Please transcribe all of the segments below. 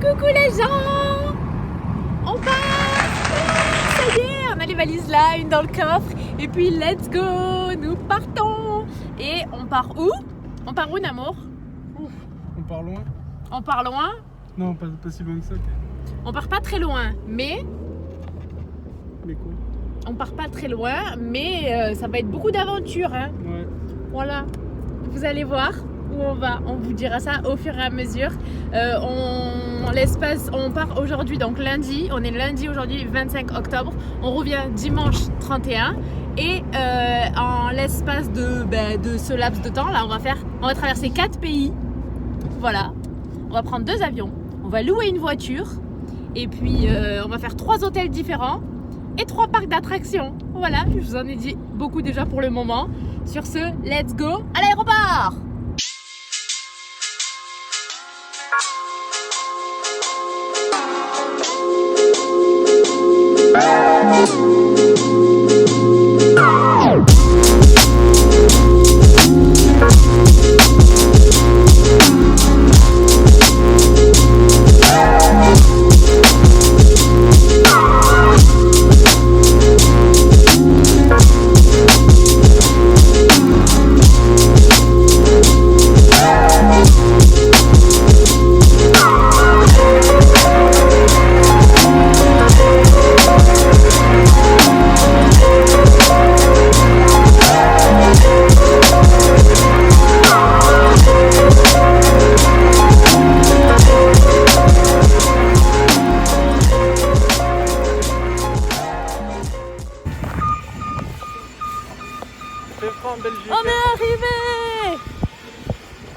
Coucou les gens! On passe! Ça y est, on a les valises là, une dans le coffre. Et puis let's go! Nous partons! Et on part où? On part où, Namour? Ouf, on part loin? On part loin? Non, pas si loin que ça. On part pas très loin, mais... Mais quoi? On part pas très loin, mais ça va être beaucoup d'aventures, hein? Ouais. Voilà. Vous allez voir où on va. On vous dira ça au fur et à mesure. On part aujourd'hui, donc lundi. On est lundi aujourd'hui, 25 octobre. On revient dimanche 31. Et en l'espace de ce laps de temps, là, on va traverser 4 pays. Voilà. On va prendre 2 avions. On va louer une voiture. Et puis, on va faire 3 hôtels différents. Et 3 parcs d'attractions. Voilà, je vous en ai dit beaucoup déjà pour le moment. Sur ce, let's go à l'aéroport!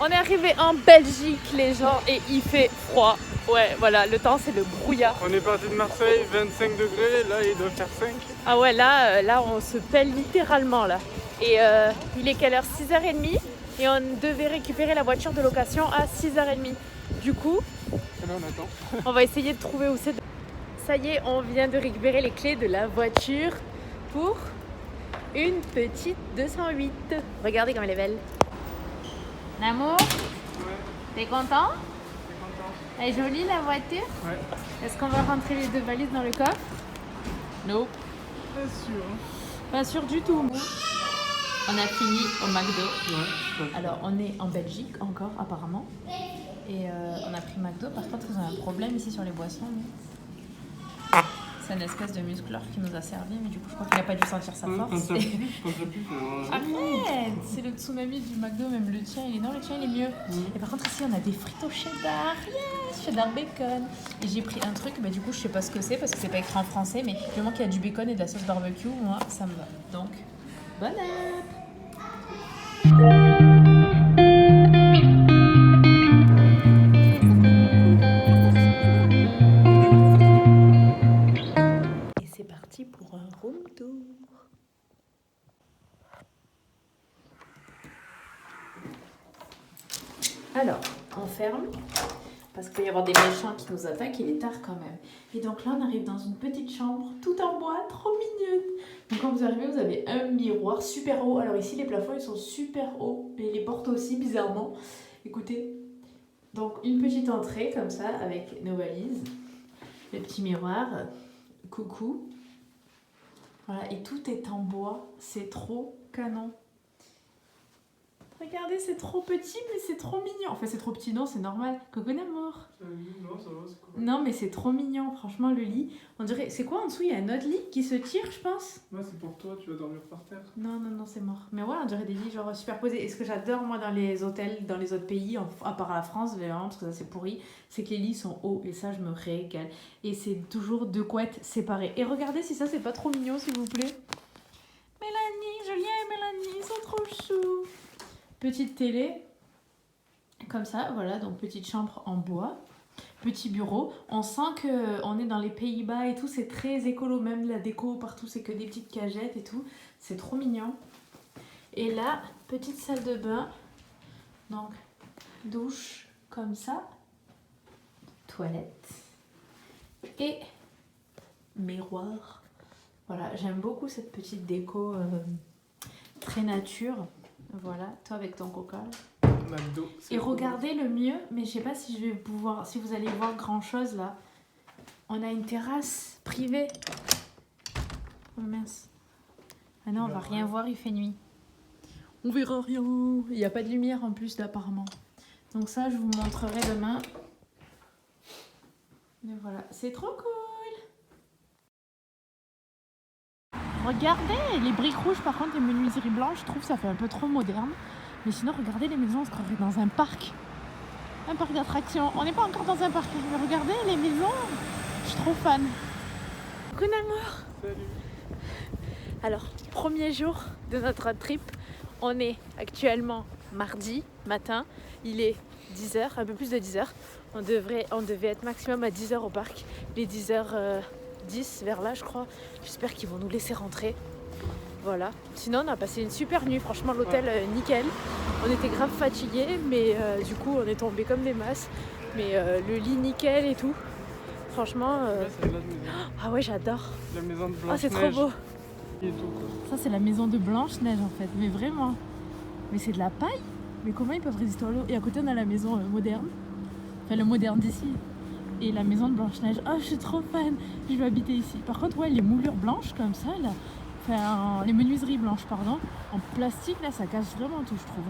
On est arrivé en Belgique, les gens, et il fait froid. Ouais, voilà, le temps c'est le brouillard. On est parti de Marseille, 25 degrés, là il doit faire 5. Ah ouais, là on se pèle littéralement là. Et il est quelle heure? 6h30, et on devait récupérer la voiture de location à 6h30. Du coup, Et là on attend. on va essayer de trouver où c'est. Ça y est, on vient de récupérer les clés de la voiture pour une petite 208. Regardez comme elle est belle. Namour, Ouais, t'es content? t'es content? Elle est jolie la voiture? Ouais. Est-ce qu'on va rentrer les 2 valises dans le coffre? Non. Pas sûr. Pas sûr du tout. On a fini au McDo. Ouais. Alors on est en Belgique encore apparemment. Et on a pris McDo. Par contre ils ont un problème ici sur les boissons. C'est une espèce de musclor qui nous a servi, mais du coup je crois qu'il n'a pas dû sentir sa force. Quand ça pue, Arrête! C'est le tsunami du McDo, même le tien il est... Non, le tien il est mieux. Et par contre ici on a des frites au cheddar. Yes! Cheddar bacon. Et j'ai pris un truc, du coup je sais pas ce que c'est parce que c'est pas écrit en français, mais du moment qu'il y a du bacon et de la sauce barbecue, moi ça me va. Donc, bon app! Et c'est parti pour un room tour. Alors, on ferme, parce qu'il peut y avoir des méchants qui nous attaquent, il est tard quand même. Et donc là, on arrive dans une petite chambre, tout en bois, trop mignonne. Donc quand vous arrivez, vous avez un miroir super haut. Alors ici, les plafonds, ils sont super hauts, et les portes aussi, bizarrement. Écoutez, donc une petite entrée comme ça, avec nos valises, le petit miroir, coucou. Voilà, et tout est en bois, c'est trop canon. Regardez, c'est trop petit, mais c'est trop mignon. Enfin, c'est trop petit, non, c'est normal. Coucou Namour. Non, ça va, c'est cool. Non, mais c'est trop mignon, franchement, le lit. On dirait, c'est quoi en dessous? Il y a un autre lit qui se tire, je pense. Ouais, c'est pour toi, tu vas dormir par terre. Non, c'est mort. Mais ouais, on dirait des lits genre superposés. Et ce que j'adore, moi, dans les hôtels, dans les autres pays, à part la France, vraiment, parce que ça c'est pourri, c'est que les lits sont hauts. Et ça, je me régale. Et c'est toujours 2 couettes séparées. Et regardez si ça, c'est pas trop mignon, s'il vous plaît. Mélanie, Julien et Mélanie, ils sont trop choux. Petite télé, comme ça, voilà, donc petite chambre en bois, petit bureau. On sent qu'on est dans les Pays-Bas et tout, c'est très écolo, même la déco partout, c'est que des petites cagettes et tout. C'est trop mignon. Et là, petite salle de bain, donc douche comme ça, toilette et miroir. Voilà, j'aime beaucoup cette petite déco très nature. Voilà, toi avec ton coca. McDo. Et regardez le mieux, mais je sais pas si je vais pouvoir, si vous allez voir grand chose là. On a une terrasse privée. Oh mince. Ah non, on va rien voir, il fait nuit. On verra rien. Il n'y a pas de lumière en plus apparemment. Donc ça, je vous montrerai demain. Mais voilà, c'est trop cool. Regardez les briques rouges, par contre, les menuiseries blanches, je trouve que ça fait un peu trop moderne. Mais sinon, regardez les maisons, on se croirait dans un parc. Un parc d'attractions. On n'est pas encore dans un parc, mais regardez les maisons. Je suis trop fan. Coucou Namour. Salut. Alors, premier jour de notre road trip. On est actuellement mardi matin. Il est 10h, un peu plus de 10h. On devait être maximum à 10h au parc. Les 10h10 vers là, je crois. J'espère qu'ils vont nous laisser rentrer. Voilà. Sinon, on a passé une super nuit. Franchement, l'hôtel, nickel. On était grave fatigués, mais du coup, on est tombés comme des masses. Mais le lit, nickel et tout. Franchement... Ouais, c'est la maison. Ah ouais, j'adore. La maison de Ah, Blanche-Neige. c'est trop beau. Et tout, quoi. Ça, c'est la maison de Blanche-Neige, en fait. Mais vraiment. Mais c'est de la paille. Mais comment ils peuvent résister à l'eau? Et à côté, on a la maison moderne. Enfin, le moderne d'ici. Et la maison de Blanche-Neige. Oh, je suis trop fan. Je veux habiter ici. Par contre, ouais, les moulures blanches, comme ça, là... Enfin, les menuiseries blanches, pardon. En plastique, là, ça casse vraiment tout, je trouve.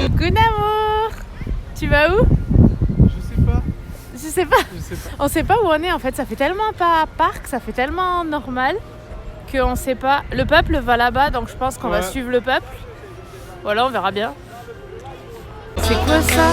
Coucou Namour. Tu vas où? Je sais pas. Je sais pas. Je sais pas. On sait pas où on est en fait, ça fait tellement pas parc, ça fait tellement normal qu'on sait pas. Le peuple va là-bas, donc je pense qu'on va suivre le peuple. Voilà, on verra bien. C'est quoi ça?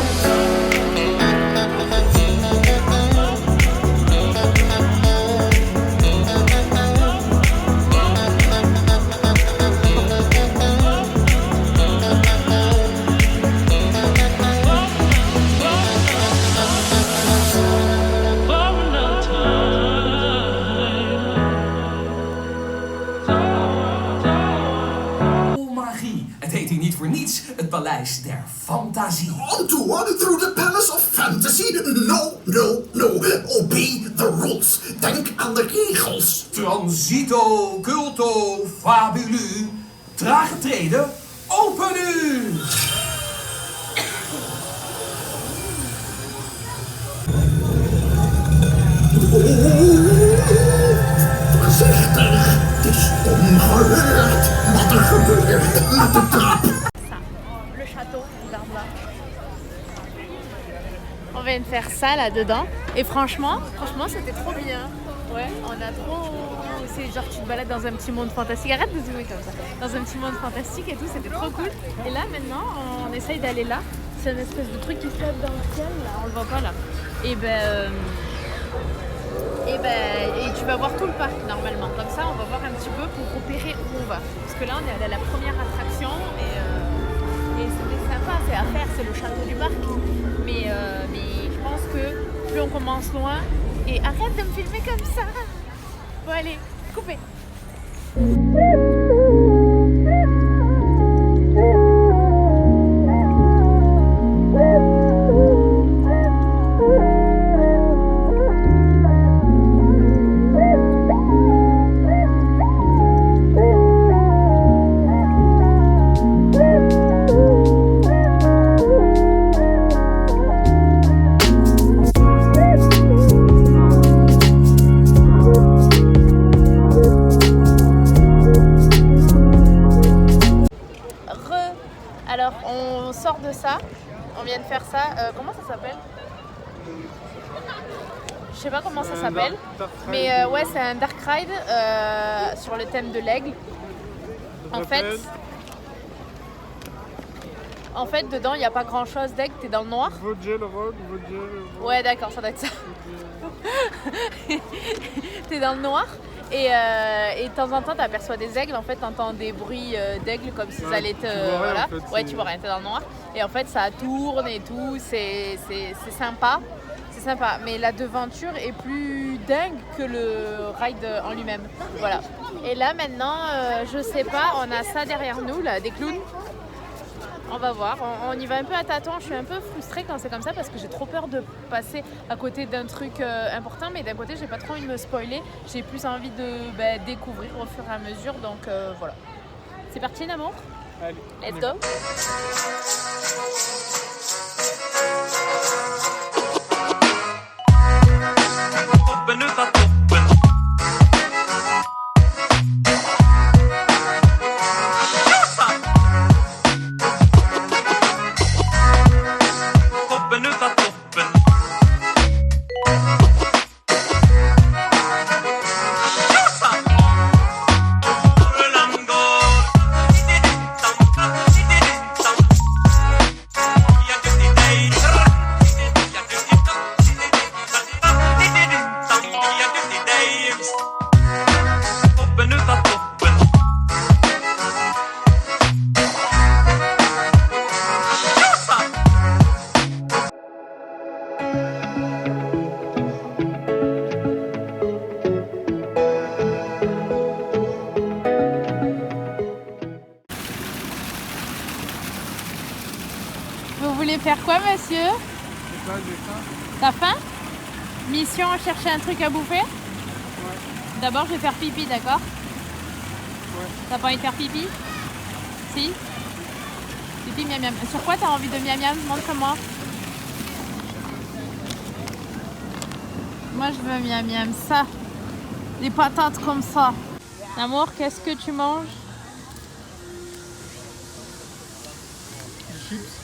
Het heet hier niet voor niets het Paleis der Fantasie. On tour through the Palace of Fantasy. No, no, no. Obey the rules. Denk aan de regels. Transito, culto, fabulu. Trage treden, open nu! Voorzichtig. Het is ongehoord wat er gebeurt met de trap. Le château d'Arbois. On vient de faire ça là-dedans. Et franchement c'était trop bien. Ouais, on a trop... C'est genre tu te balades dans un petit monde fantastique. Arrête de zoomer comme ça. Dans un petit monde fantastique et tout, c'était trop cool. Et là maintenant, on essaye d'aller là. C'est une espèce de truc qui flotte dans le ciel, là. On le voit pas là. Et tu vas voir tout le parc normalement. Comme ça, on va voir un petit peu pour repérer où on va. Parce que là, on est allé à la première attraction et c'était sympa, c'est à faire, c'est le château du parc. Mais je pense que plus on commence loin... Et arrête de me filmer comme ça. Bon allez, coupez. Alors on sort de ça, on vient de faire ça, comment ça s'appelle? Je sais pas comment ça s'appelle, mais ouais c'est un dark ride sur le thème de l'aigle. En fait dedans il n'y a pas grand chose d'aigle, t'es dans le noir. Vogel Rock, Vogel. Ouais d'accord, ça doit être ça. T'es dans le noir. Et de temps en temps, tu aperçois des aigles, en fait, tu entends des bruits d'aigles comme s'ils allaient te... Voilà. En fait, ouais, tu vois rien, t'es dans le noir. Et en fait, ça tourne et tout, c'est sympa. C'est sympa, mais la devanture est plus dingue que le ride en lui-même. Voilà. Et là, maintenant, je sais pas, on a ça derrière nous, là, des clowns. On va voir, on y va un peu à tâtons. Je suis un peu frustrée quand c'est comme ça parce que j'ai trop peur de passer à côté d'un truc important, mais d'un côté j'ai pas trop envie de me spoiler. J'ai plus envie de découvrir au fur et à mesure, donc voilà. C'est parti l'amour. Allez, Let's go. Vous voulez faire quoi, monsieur? c'est pas, j'ai faim. T'as faim? Mission, chercher un truc à bouffer? Ouais. D'abord, je vais faire pipi, d'accord? Ouais. T'as pas envie de faire pipi? Si? Pipi, miam miam. Sur quoi t'as envie de miam miam? Montre-moi. Moi, je veux miam miam. Ça. Des patates comme ça. Amour, qu'est-ce que tu manges? Des chips.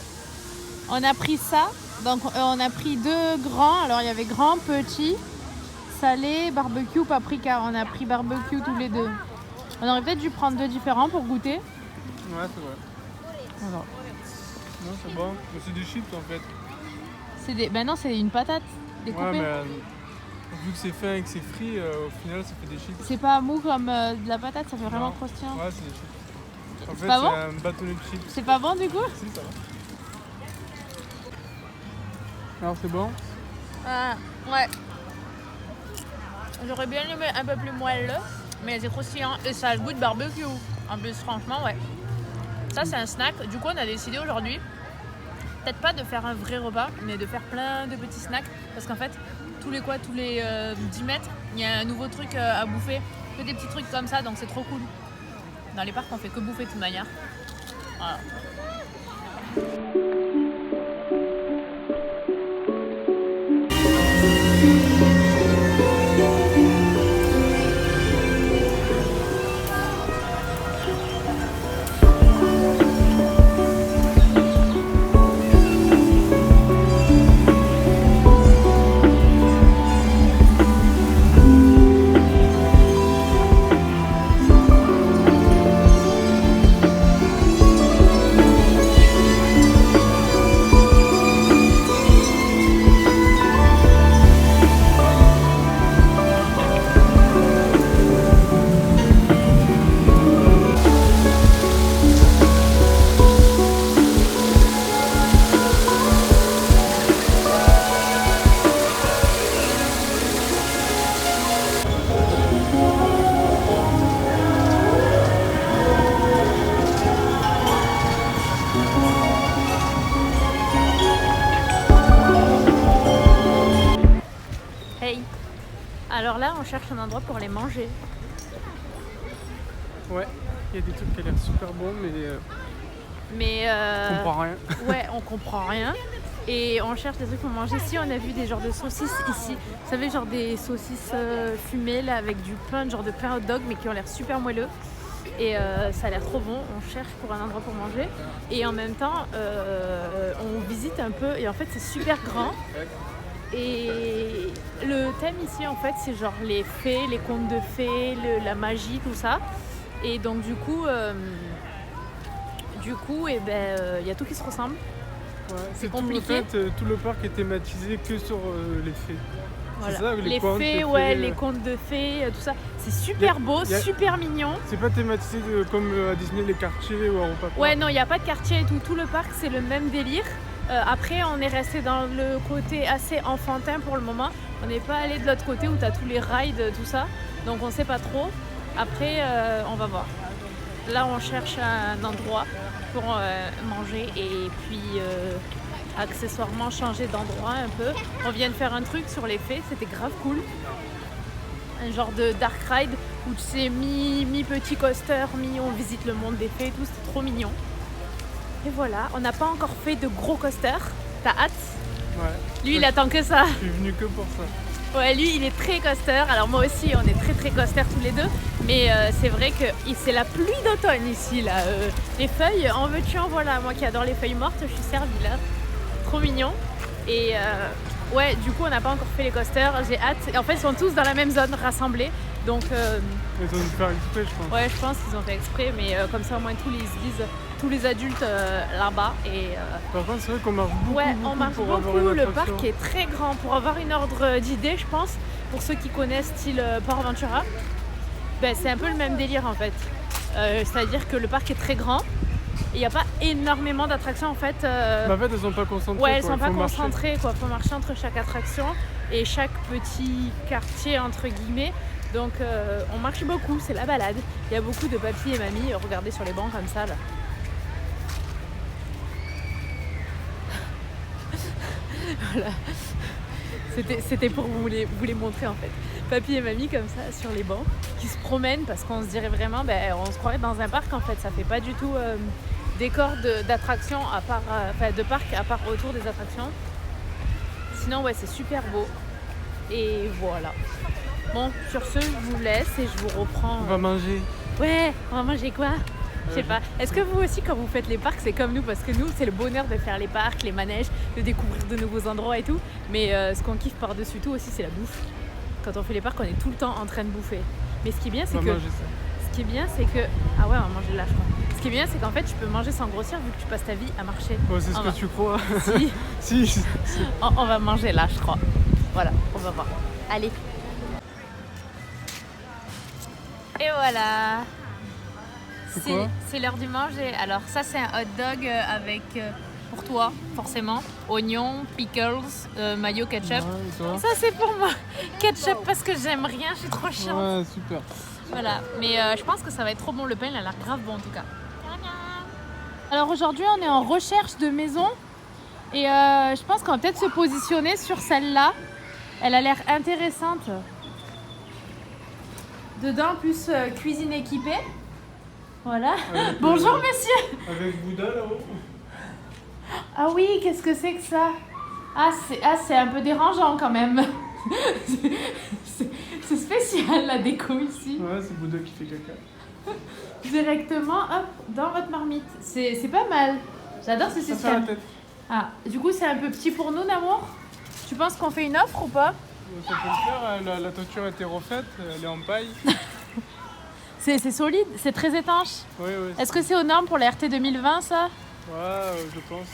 On a pris ça. Donc, on a pris 2 grands. Alors, il y avait grand, petit, salé, barbecue, paprika. On a pris barbecue tous les 2. On aurait peut-être dû prendre 2 différents pour goûter. Ouais, c'est vrai. Alors, Non, c'est bon. Mais c'est des chips en fait. c'est des... Ben non, c'est une patate découpée. Ouais, mais vu que c'est fin et que c'est frit, au final, ça fait des chips. C'est pas mou comme de la patate, ça fait vraiment Non. croustillant. Ouais, c'est des chips. En C'est fait, pas bon? c'est un bâtonnet de chips. C'est pas bon du coup? Si, ça va. Alors, c'est bon? Ah, ouais. J'aurais bien aimé un peu plus moelleux, mais c'est croustillant et ça a le goût de barbecue. En plus, franchement, ouais. Ça, c'est un snack. Du coup, on a décidé aujourd'hui, peut-être pas de faire un vrai repas, mais de faire plein de petits snacks. Parce qu'en fait, tous les 10 mètres, il y a un nouveau truc à bouffer. Que des petits trucs comme ça, donc c'est trop cool. Dans les parcs, on fait que bouffer de toute manière. Voilà. Hey, alors là, on cherche un endroit pour les manger. Ouais, il y a des trucs qui ont l'air super bons, mais Mais on comprend rien. ouais, on comprend rien. Et on cherche des trucs pour manger. Si on a vu des genres de saucisses ici, vous savez, genre des saucisses fumées là avec du pain, genre de pain hot dog, mais qui ont l'air super moelleux. Et ça a l'air trop bon. On cherche pour un endroit pour manger. Et en même temps, on visite un peu. Et en fait, c'est super grand. Et le thème ici, en fait, c'est genre les fées, les contes de fées, la magie, tout ça. Et donc du coup, eh ben, y a tout qui se ressemble. Ouais, C'est tout, en compliqué. fait, tout le parc est thématisé que sur les fées. Voilà. C'est ça, les contes, fées, ouais, les contes de fées, tout ça. C'est super beau, super mignon. C'est pas thématisé comme à Disney, les quartiers ou à Europa Park. Ouais, non, il n'y a pas de quartier et tout. Tout le parc, c'est le même délire. Après, on est resté dans le côté assez enfantin pour le moment. On n'est pas allé de l'autre côté où tu as tous les rides, tout ça. Donc, on sait pas trop. Après, on va voir. là on cherche un endroit pour manger et puis accessoirement changer d'endroit un peu. On vient de faire un truc sur les fées, c'était grave cool. Un genre de dark ride où tu sais mi-petit coaster, on visite le monde des fées et tout, c'était trop mignon. Et voilà, on n'a pas encore fait de gros coasters. T'as hâte? Ouais. Lui il attend que ça. Je suis venu que pour ça. Ouais, lui il est très coaster, alors moi aussi on est très coaster tous les deux, mais c'est vrai que c'est la pluie d'automne ici là. Les feuilles, en veux-tu en voilà, moi qui adore les feuilles mortes, je suis servie là. Trop mignon. Et ouais, du coup on n'a pas encore fait les coasters, j'ai hâte. En fait ils sont tous dans la même zone rassemblés, donc Ils ont dû faire exprès, je pense. ouais, je pense qu'ils ont fait exprès, mais comme ça au moins tous les adultes là-bas. Et Par contre, c'est vrai qu'on marche beaucoup. ouais, beaucoup on marche pour avoir beaucoup. une Le attraction. parc est très grand. Pour avoir une ordre d'idée, je pense, pour ceux qui connaissent style Port Ventura, ben, c'est un peu le même délire en fait. C'est-à-dire que le parc est très grand. Il n'y a pas énormément d'attractions en fait. Mais en fait, elles sont pas concentrées. Ouais, elles quoi, sont il pas faut marcher. concentrées. Il faut marcher entre chaque attraction et chaque petit quartier entre guillemets. Donc on marche beaucoup, c'est la balade. Il y a beaucoup de papis et mamies, regardez sur les bancs comme ça là. Voilà. C'était pour vous les montrer en fait. Papy et mamie comme ça sur les bancs qui se promènent parce qu'on se dirait vraiment, ben, on se croirait dans un parc en fait. Ça fait pas du tout décor d'attraction à part, de parc à part autour des attractions. Sinon ouais, c'est super beau. Et voilà. Bon, sur ce, je vous laisse et je vous reprends. On va manger. Ouais, on va manger quoi? Je sais pas. Est-ce que vous aussi, quand vous faites les parcs, c'est comme nous? Parce que nous, c'est le bonheur de faire les parcs, les manèges, de découvrir de nouveaux endroits et tout. Mais ce qu'on kiffe par-dessus tout aussi, c'est la bouffe. Quand on fait les parcs, on est tout le temps en train de bouffer. Mais ce qui est bien, c'est On va que... manger ça. Ce qui est bien, c'est que... Ah ouais, on va manger là, je crois. Ce qui est bien, c'est qu'en fait, tu peux manger sans grossir vu que tu passes ta vie à marcher. Ouais, c'est ce On que va- tu crois. Si, Si. on va manger là, je crois. Voilà, on va voir. Allez. Et voilà. C'est quoi? C'est l'heure du manger. Alors ça c'est un hot dog avec, pour toi forcément, oignons, pickles, mayo, ketchup. Ouais, et toi? Et ça c'est pour moi. Ketchup parce que j'aime rien, je suis trop chiante. Ouais, super. Voilà, mais je pense que ça va être trop bon. Le pain il a l'air grave bon en tout cas. Alors aujourd'hui on est en recherche de maison et je pense qu'on va peut-être se positionner sur celle-là. Elle a l'air intéressante. Dedans plus cuisine équipée. Voilà. Avec, Bonjour monsieur. Avec Bouddha là-haut. Ah oui, qu'est-ce que c'est que ça? C'est un peu dérangeant quand même. C'est spécial la déco ici. Ouais, c'est Bouddha qui fait caca. Directement, hop, dans votre marmite. C'est pas mal. J'adore ce Ça fait la système. tête. Ah, du coup c'est un peu petit pour nous, d'amour. Tu penses qu'on fait une offre ou pas? Ça peut le faire, la toiture a été refaite, elle est en paille. C'est solide, c'est très étanche. Oui, oui. Est-ce que c'est aux normes pour la RT 2020 ça? Ouais, je pense.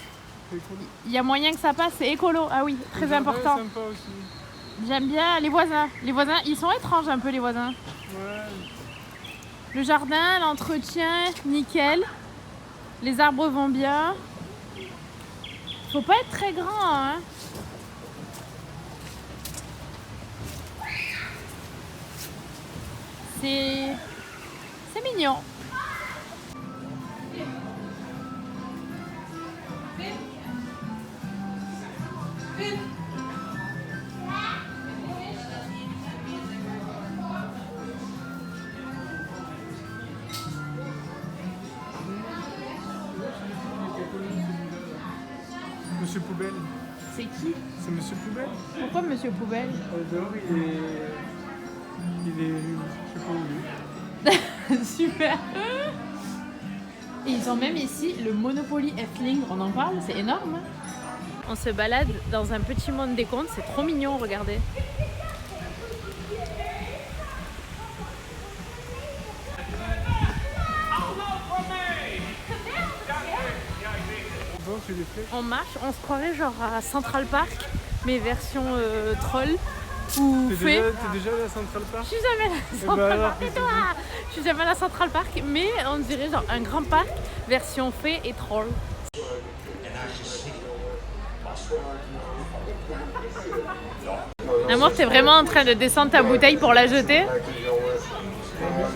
C'est cool. Il y a moyen que ça passe, c'est écolo. Ah oui, très Le jardin important. est sympa aussi. J'aime bien les voisins. Les voisins, ils sont étranges un peu les voisins. Ouais. Le jardin, l'entretien, nickel. Les arbres vont bien. Faut pas être très grand, hein. C'est mignon. Monsieur Poubelle. C'est qui? C'est Monsieur Poubelle. Pourquoi Monsieur Poubelle? Dehors, il est. Je sais pas où. Super. Et ils ont même ici le Monopoly Efteling, on en parle, c'est énorme. On se balade dans un petit monde des contes, c'est trop mignon, regardez. Bon, tu les fais. On marche, on se croirait genre à Central Park, mais version troll ou T'es fée. déjà allé à Central Park? Je suis jamais à ben Central alors, Park, et toi? Je suis jamais allée à Central Park, mais on dirait genre un grand parc version fée et troll. Amour, t'es vraiment en train de descendre ta bouteille pour la jeter?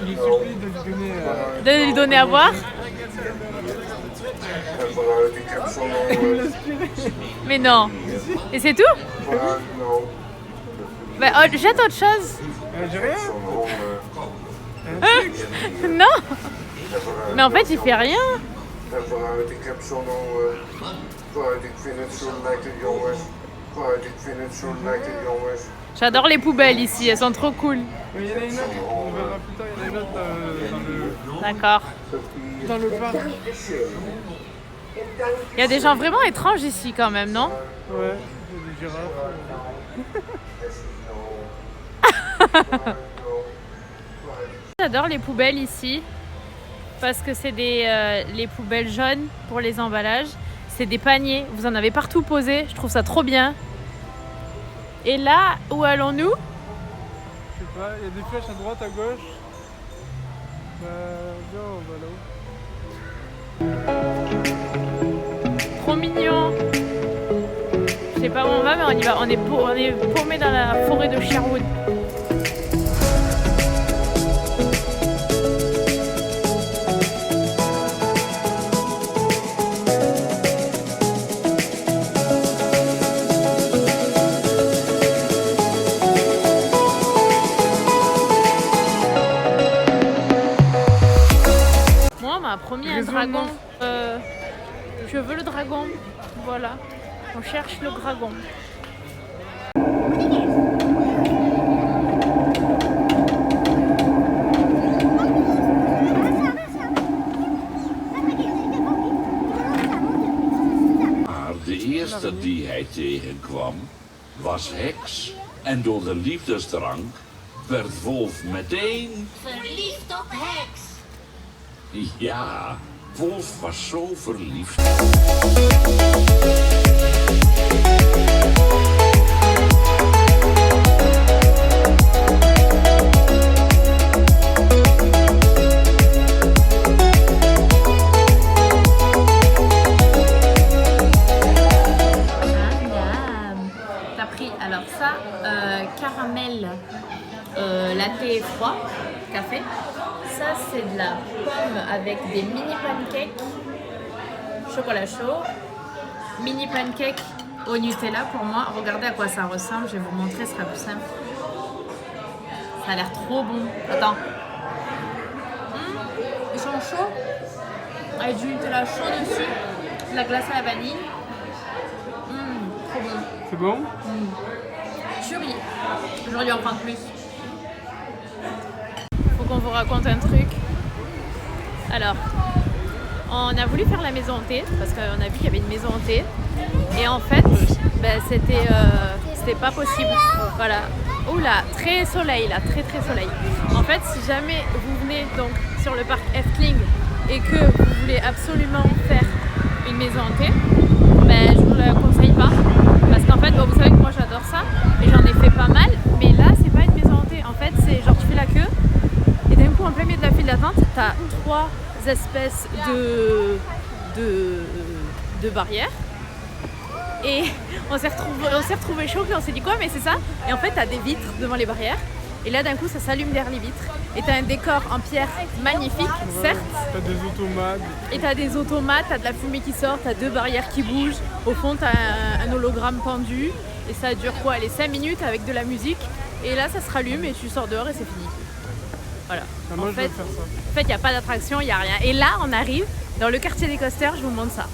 Il lui supplie de lui donner... De lui donner à boire. Mais non. Et c'est tout? Bah, jette autre chose. J'ai rien. Non. Mais en fait, il fait rien. Vooruit, ik heb zo'n vooruit, ik vind het zo lekker jongens. Vooruit, ik vind het zo lekker jongens. J'adore les poubelles ici, elles sont trop cool. Mais il y en a une autre, on verra plus tard, il y en a une autre D'accord. dans le parc. Il y a des gens vraiment étranges ici quand même, non? Ouais, il y a des girafes. J'adore les poubelles ici parce que c'est les poubelles jaunes pour les emballages. C'est des paniers, vous en avez partout posé, je trouve ça trop bien. Et là, où allons-nous? Je sais pas, il y a des flèches à droite, à gauche. Viens, on va là-haut. Trop mignon. Je sais pas où on va, mais on y va. On est paumé dans la forêt de Sherwood. Moi, on m'a promis un dragon. Je veux le dragon. Voilà. On cherche le dragon. Maar de eerste die hij tegenkwam was heks en door de liefdesdrang werd Wolf meteen... Verliefd op heks. Ja, Wolf was zo verliefd. T'as pris alors ça, caramel, latte froid, café. Ça c'est de la pomme avec des mini pancakes, chocolat chaud, mini pancakes au Nutella pour moi. Regardez à quoi ça ressemble, je vais vous montrer, ce sera plus simple. Ça a l'air trop bon. Attends. Ils sont chauds, avec du Nutella chaud dessus, de la glace à la vanille. Trop bon. C'est bon? Tuerie. J'aurais dû en prendre plus. Faut qu'on vous raconte un truc. Alors, on a voulu faire la maison hantée parce qu'on a vu qu'il y avait une maison hantée. Et en fait, c'était pas possible. Voilà. Oula, très soleil là, très soleil. En fait, si jamais vous venez donc sur le parc Efteling et que vous voulez absolument faire une maison hantée, je vous le conseille pas. Parce qu'en fait, vous savez que moi j'adore ça et j'en ai fait pas mal, mais là c'est pas une maison hantée. En fait, c'est genre tu fais la queue et d'un coup en plein milieu de la file d'attente, t'as 3 espèces de barrières. Et on s'est retrouvé choqués, on s'est dit quoi, mais c'est ça. Et en fait, t'as des vitres devant les barrières. Et là, d'un coup, ça s'allume derrière les vitres. Et t'as un décor en pierre magnifique, certes. T'as des automates. Et t'as des automates, t'as de la fumée qui sort, t'as 2 barrières qui bougent. Au fond, t'as un hologramme pendu. Et ça dure quoi, les 5 minutes avec de la musique. Et là, ça se rallume et tu sors dehors et c'est fini. Voilà. Moi, en je fait, veux faire ça. il n'y a pas d'attraction, il n'y a rien. Et là, on arrive dans le quartier des coasters, je vous montre ça.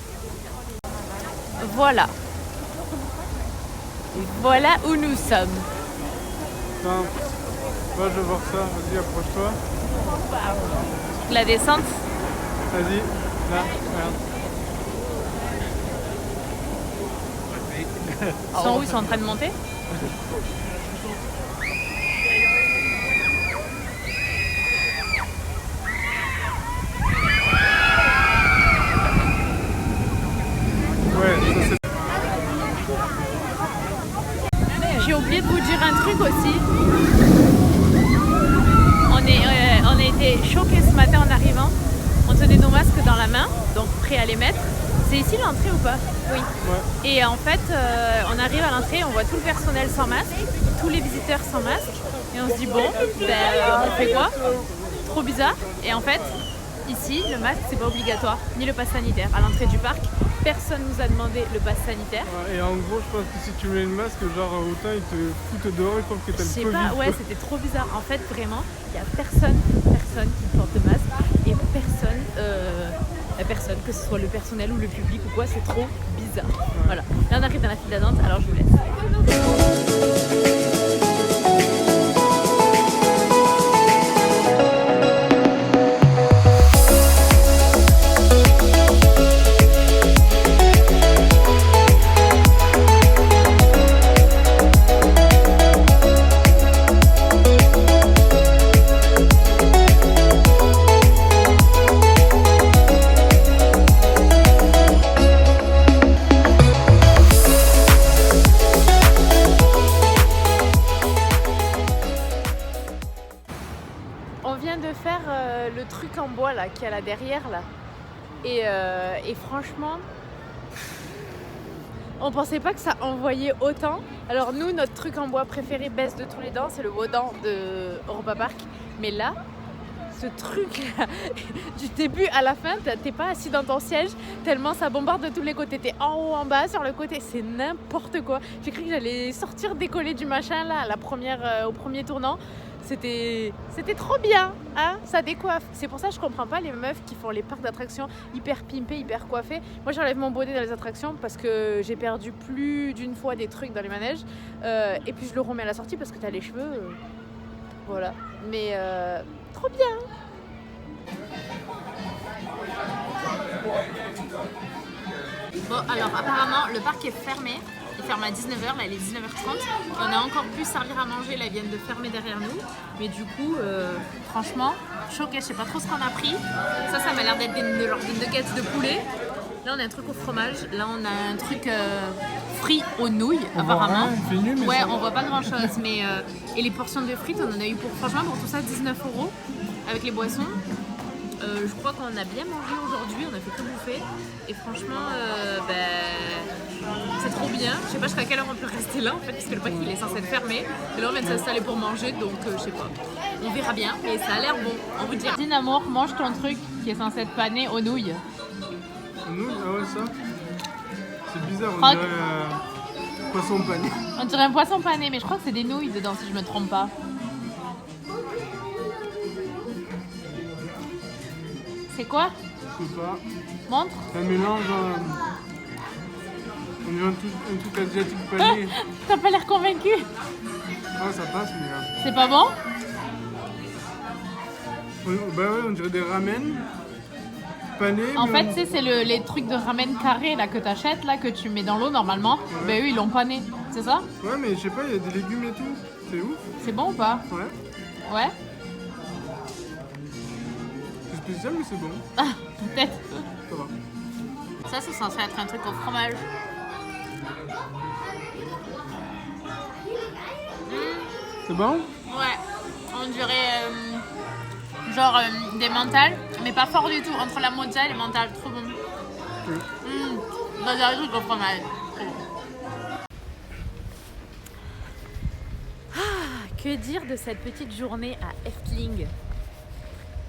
Voilà. Voilà où nous sommes. Attends, moi je veux voir ça, vas-y approche-toi. La descente. Vas-y, là, regarde. Ils sont où? Ils sont en train de monter? Ouais, ça c'est... J'ai oublié de vous dire un truc aussi. On a été choqués ce matin en arrivant. On tenait nos masques dans la main, donc prêts à les mettre. C'est ici l'entrée ou pas? Oui. Ouais. Et en fait, on arrive à l'entrée, on voit tout le personnel sans masque, tous les visiteurs sans masque. Et on se dit, bon, on fait quoi? Trop bizarre. Et en fait, ici, le masque, c'est pas obligatoire, ni le pass sanitaire. À l'entrée du parc, personne nous a demandé le pass sanitaire. Ouais, et en gros, je pense que si tu mets le masque, genre autant ils te foutent dehors, ils pensent que t'as Je le sais Covid. pas, ouais, quoi. c'était trop bizarre. En fait, vraiment, il y a personne qui porte de masque et personne, que ce soit le personnel ou le public ou quoi, c'est trop bizarre. Voilà. Là, on arrive dans la file d'attente, alors je vous laisse. On vient de faire le truc en bois là, qui est là derrière là. Et franchement, on pensait pas que ça envoyait autant. Alors nous, notre truc en bois préféré, baisse de tous les dents, c'est le Vaudan de Europa Park. Mais là, ce truc là, du début à la fin, t'es pas assis dans ton siège tellement ça bombarde de tous les côtés. T'es en haut, en bas, sur le côté, c'est n'importe quoi. J'ai cru que j'allais sortir décoller du machin là, au premier tournant. C'était trop bien, hein, ça décoiffe. C'est pour ça que je comprends pas les meufs qui font les parcs d'attractions hyper pimpés, hyper coiffés. Moi j'enlève mon bonnet dans les attractions parce que j'ai perdu plus d'une fois des trucs dans les manèges. Et puis je le remets à la sortie parce que t'as les cheveux. Voilà. Mais trop bien. Bon alors apparemment le parc est fermé. Il ferme à 19h, là il est 19h30. On a encore pu servir à manger, là ils viennent de fermer derrière nous. Mais du coup, franchement, choquée, je sais pas trop ce qu'on a pris. Ça m'a l'air d'être des nuggets de poulet. Là on a un truc au fromage, là on a un truc frit aux nouilles apparemment. Il fait nul, mais ouais, ça va. on voit pas grand chose. Mais, et les portions de frites, on en a eu pour tout ça 19 € avec les boissons. Je crois qu'on a bien mangé aujourd'hui, on a fait que bouffer et franchement c'est trop bien. Je sais pas jusqu'à quelle heure on peut rester là en fait parce que le parc il est censé être fermé et là on vient de s'installer pour manger donc je sais pas. On verra bien mais ça a l'air bon. On vous dit Dinamour, mange ton truc qui est censé être pané aux nouilles. Nous, ah ouais, ça. C'est bizarre, on Croque. dirait poisson pané. On dirait un poisson pané mais je crois que c'est des nouilles dedans si je me trompe pas. C'est quoi? Je sais pas. Montre. C'est un mélange. On dirait un truc asiatique pané. T'as pas l'air convaincu? Ah, ça passe, mais. C'est pas bon? Bah ouais, on dirait des ramen panés. En mais fait, c'est les trucs de ramen carré là que t'achètes, là que tu mets dans l'eau normalement. Ben eux ils l'ont pané, c'est ça? Ouais, mais je sais pas, il y a des légumes et tout. C'est ouf. C'est bon ou pas? Ouais. Ouais? C'est spécial, mais c'est bon. Ah, peut-être. Ça va. Ça, c'est censé être un truc au fromage. C'est bon? Ouais, on dirait genre des mentales, mais pas fort du tout. Entre la mozza et les mentales, trop bon. On dirait un truc au fromage. Que dire de cette petite journée à Efteling?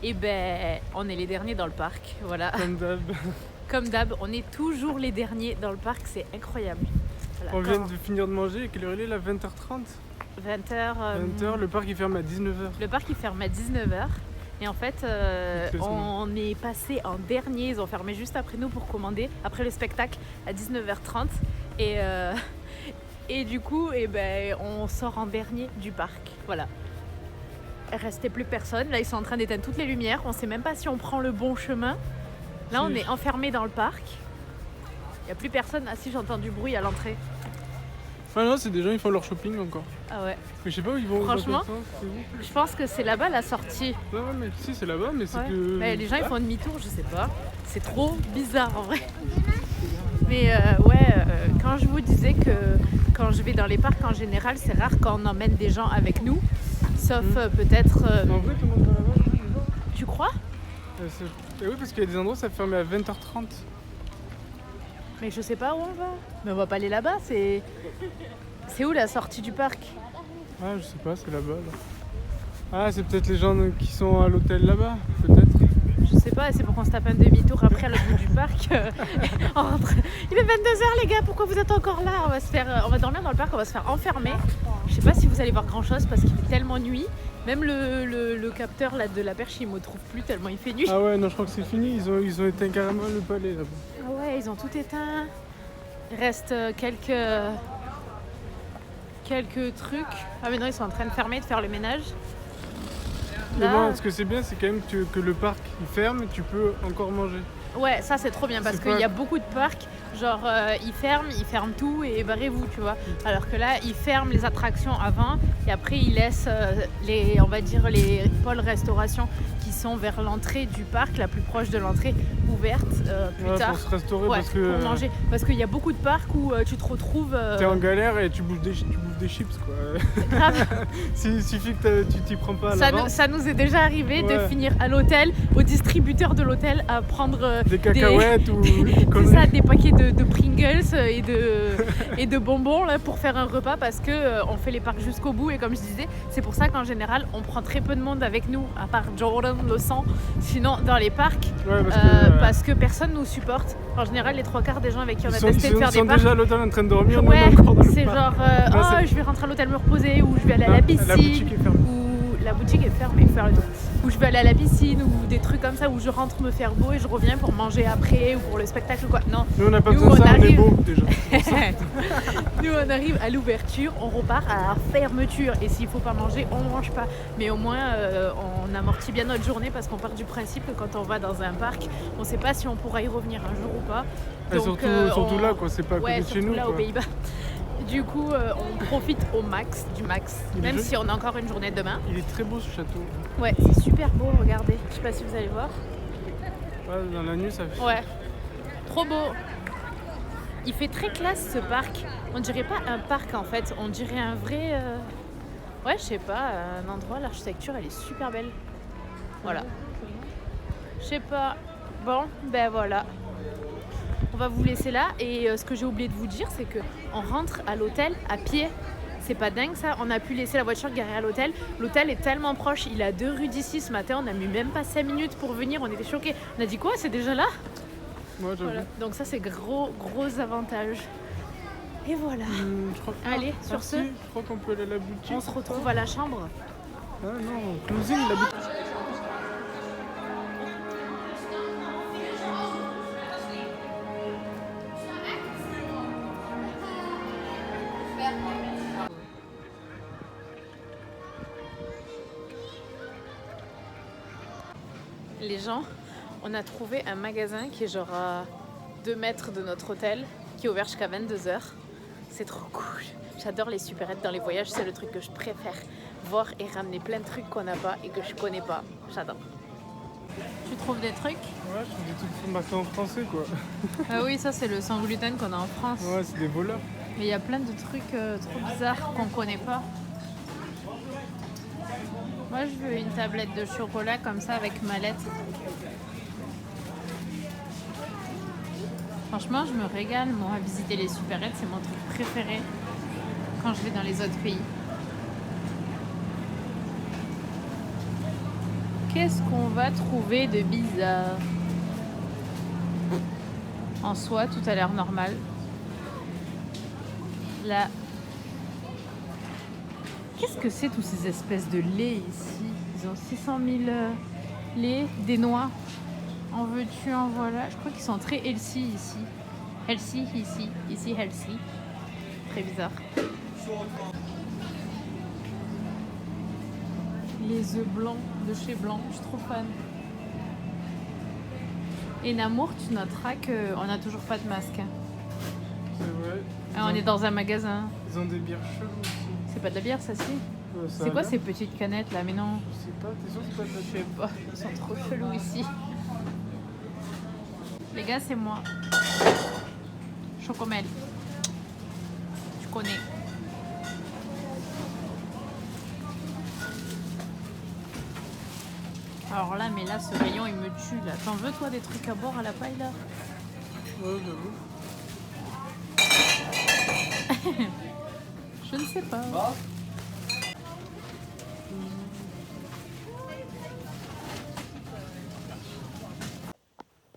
Eh ben, on est les derniers dans le parc, voilà. Comme d'hab. Comme d'hab, on est toujours les derniers dans le parc, c'est incroyable. Voilà, On vient de finir de manger et quelle heure il est là? 20h30 20h. 20h, le parc il ferme à 19h. Le parc il ferme à 19h. Et en fait, on est passé en dernier. Ils ont fermé juste après nous pour commander, après le spectacle, à 19h30. Et du coup, on sort en dernier du parc. Voilà. Il restait plus personne. Là, ils sont en train d'éteindre toutes les lumières. On sait même pas si on prend le bon chemin. Là, on est enfermé dans le parc. Il n'y a plus personne. Ah si, j'entends du bruit à l'entrée. Ah non, c'est des gens, ils font leur shopping encore. Ah ouais. Mais je sais pas où ils vont. Franchement, dans quel sens, c'est où. Je pense que c'est là-bas la sortie. Ouais, mais si, c'est là-bas, mais c'est Ouais. que. Mais les gens ils font demi-tour, je sais pas. C'est trop bizarre en vrai. Mais quand je vous disais que quand je vais dans les parcs en général, c'est rare quand on emmène des gens avec nous. Sauf peut-être. En vrai, tout le monde va là-bas, déjà. Tu crois? Oui, parce qu'il y a des endroits, ça ferme à 20h30. Mais je sais pas où on va. Mais on va pas aller là-bas, c'est où la sortie du parc? Ah, je sais pas, c'est là-bas. Là. Ah, c'est peut-être les gens qui sont à l'hôtel là-bas, peut-être. Je sais pas, c'est pour qu'on se tape un demi-tour après à l'autre bout du parc. On rentre. Il est 22h les gars, pourquoi vous êtes encore là? On va dormir dans le parc, on va se faire enfermer. Je sais pas si vous allez voir grand chose parce qu'il fait tellement nuit. Même le capteur là, de la perche, il me trouve plus tellement il fait nuit. Ah ouais, non, je crois que c'est fini, ils ont éteint carrément le palais là-bas. Ah ouais, ils ont tout éteint. Il reste quelques trucs. Ah mais non, ils sont en train de fermer, de faire le ménage. Mais bon, ce que c'est bien, c'est quand même que le parc il ferme et tu peux encore manger. Ouais, ça c'est trop bien parce C'est qu'il pas- y a beaucoup de parcs, genre ils ferment tout et barrez-vous, tu vois. Alors que là, ils ferment les attractions avant et après ils laissent les pôles restauration qui sont vers l'entrée du parc, la plus proche de l'entrée, ouverte plus Ouais, tard. pour se restaurer Ouais, parce que pour manger. Parce qu'il y a beaucoup de parcs où tu te retrouves. t'es en galère et tu bouffes des chips quoi. Grave. S'il suffit que tu t'y prends pas à Ça l'avance. nous est déjà arrivé de Ouais. finir à l'hôtel, au distributeur de l'hôtel, à prendre Des cacahuètes ou des c'est conneries. ça, des paquets de Pringles et de bonbons là, pour faire un repas parce que on fait les parcs jusqu'au bout et comme je disais, c'est pour ça qu'en général on prend très peu de monde avec nous, à part Jordan le sang, sinon dans les parcs, Ouais, parce que personne nous supporte. En général, les 3/4 des gens avec qui on a ils sont, testé de faire ils sont des parcs, déjà à l'hôtel en train de dormir, nous, on ouais, est encore dans le c'est parc. genre c'est- je vais rentrer à l'hôtel me reposer ou je vais aller à la La piscine boutique est fermée. ou la boutique est fermée, il faut faire le tour. Ou je vais aller à la piscine ou des trucs comme ça où je rentre me faire beau et je reviens pour manger après ou pour le spectacle ou quoi. Non. Nous on n'a pas Nous, besoin de on ça, on est arrive. beau déjà. Nous on arrive à l'ouverture, on repart à la fermeture et s'il faut pas manger, on mange pas. Mais au moins on amortit bien notre journée parce qu'on part du principe que quand on va dans un parc, on sait pas si on pourra y revenir un jour ou pas. Et surtout on- là quoi, c'est pas à côté Ouais, de chez surtout nous. là quoi. aux Pays-Bas. Du coup, on profite au max du max, Il est même joli. si on a encore une journée demain. Il est très beau ce château. Ouais, c'est super beau, regardez. Je sais pas si vous allez voir. Ouais, dans la nuit ça fait. Ouais, trop beau. Il fait très classe ce parc. On dirait pas un parc en fait, on dirait un vrai. Ouais, je sais pas, un endroit, l'architecture elle est super belle. Voilà. Je sais pas. Bon, ben voilà. On va vous laisser là et ce que j'ai oublié de vous dire, c'est que on rentre à l'hôtel à pied. C'est pas dingue ça, on a pu laisser la voiture garée à l'hôtel. L'hôtel est tellement proche, il est à 2 rues d'ici. Ce matin, on a mis même pas 5 minutes pour venir, on était choqués. On a dit quoi, c'est déjà là? Moi j'avoue. Voilà. Donc ça c'est gros avantage. Et voilà. Je crois que- Allez, sur si, ce, je crois qu'on peut aller à la boutique. on se retrouve à la chambre. Ah non, closing la boutique. Les gens, on a trouvé un magasin qui est genre à 2 mètres de notre hôtel, qui est ouvert jusqu'à 22h. C'est trop cool. J'adore les supérettes dans les voyages, c'est le truc que je préfère. Voir et ramener plein de trucs qu'on n'a pas et que je connais pas. J'adore. Tu trouves des trucs? Ouais, je trouve des trucs marqués en français quoi. Ah oui, ça c'est le sans gluten qu'on a en France. Ouais, c'est des voleurs. Mais il y a plein de trucs trop bizarres qu'on connaît pas. Moi je veux une tablette de chocolat comme ça avec mallette. Franchement je me régale moi à visiter les supérettes, c'est mon truc préféré quand je vais dans les autres pays. Qu'est-ce qu'on va trouver de bizarre? En soi tout a l'air normal. Là. Qu'est-ce que c'est tous ces espèces de lait ici? Ils ont 600 000 laits, des noix. En veux-tu, en voilà. Je crois qu'ils sont très healthy ici. Healthy ici, ici healthy. Très bizarre. Les œufs blancs de chez Blanc, je suis trop fan. Et Namour, tu noteras qu'on n'a toujours pas de masque. Hein. C'est vrai. Ah, on est dans un magasin. Ils ont des bières cheloues aussi. C'est pas de la bière, ça si? Ça C'est a quoi l'air. ces petites canettes là? Mais non, Je sais pas, t'es sûr que c'est pas de la je sais pas, ils sont trop chelous ici. Les gars, c'est moi. Chocomel. Tu connais. Alors là, mais là, ce rayon, il me tue là. T'en veux toi des trucs à boire à la paille là? Ouais, j'avoue. Je ne sais pas.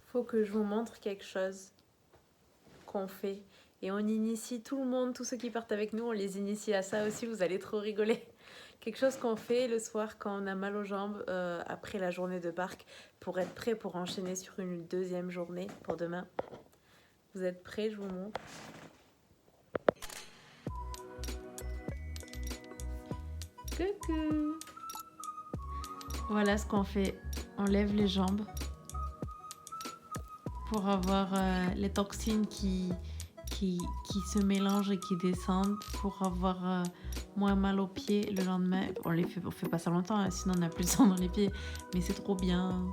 Faut que je vous montre quelque chose qu'on fait. Et on initie tout le monde, tous ceux qui partent avec nous, on les initie à ça aussi, vous allez trop rigoler. Quelque chose qu'on fait le soir quand on a mal aux jambes après la journée de parc pour être prêt pour enchaîner sur une deuxième journée pour demain. Vous êtes prêts? Je vous montre. Coucou! Voilà ce qu'on fait. On lève les jambes pour avoir les toxines qui se mélangent et qui descendent, pour avoir moins mal aux pieds le lendemain. On fait pas ça longtemps, hein, sinon on n'a plus le sang dans les pieds. Mais c'est trop bien.